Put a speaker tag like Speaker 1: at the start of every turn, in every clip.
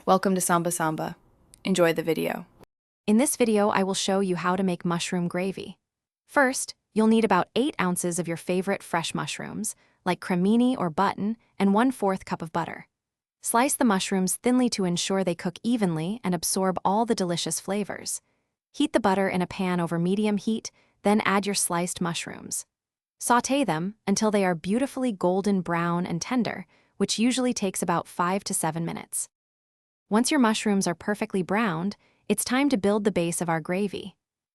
Speaker 1: Welcome to Samba Samba. Enjoy the video.
Speaker 2: In this video, I will show you how to make mushroom gravy. First, you'll need about 8 ounces of your favorite fresh mushrooms, like cremini or button, and 1/4 cup of butter. Slice the mushrooms thinly to ensure they cook evenly and absorb all the delicious flavors. Heat the butter in a pan over medium heat, then add your sliced mushrooms. Sauté them until they are beautifully golden brown and tender, which usually takes about 5 to 7 minutes. Once your mushrooms are perfectly browned, it's time to build the base of our gravy.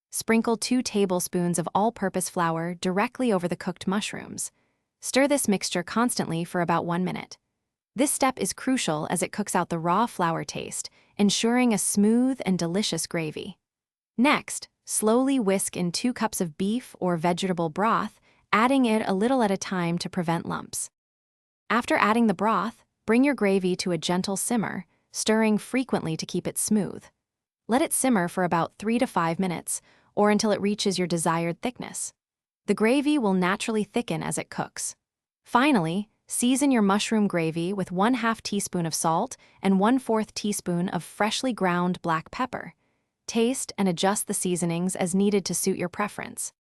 Speaker 2: Sprinkle 2 tablespoons of all-purpose flour directly over the cooked mushrooms. Stir this mixture constantly for about 1 minute. This step is crucial as it cooks out the raw flour taste, ensuring a smooth and delicious gravy. Next, slowly whisk in 2 cups of beef or vegetable broth, adding it a little at a time to prevent lumps. After adding the broth, bring your gravy to a gentle simmer, stirring frequently to keep it smooth. Let it simmer for about 3 to 5 minutes, or until it reaches your desired thickness. The gravy will naturally thicken as it cooks. Finally, season your mushroom gravy with 1/2 teaspoon of salt and 1/4 teaspoon of freshly ground black pepper. Taste and adjust the seasonings as needed to suit your preference.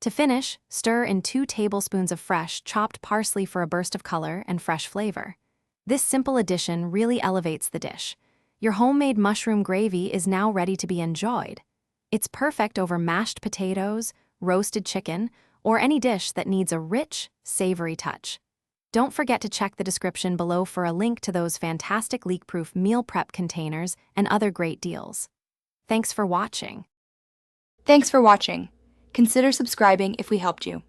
Speaker 2: To finish, stir in 2 tablespoons of fresh, chopped parsley for a burst of color and fresh flavor. This simple addition really elevates the dish. Your homemade mushroom gravy is now ready to be enjoyed. It's perfect over mashed potatoes, roasted chicken, or any dish that needs a rich, savory touch. Don't forget to check the description below for a link to those fantastic leak-proof meal prep containers and other great deals. Thanks for watching.
Speaker 1: Thanks for watching. Consider subscribing if we helped you.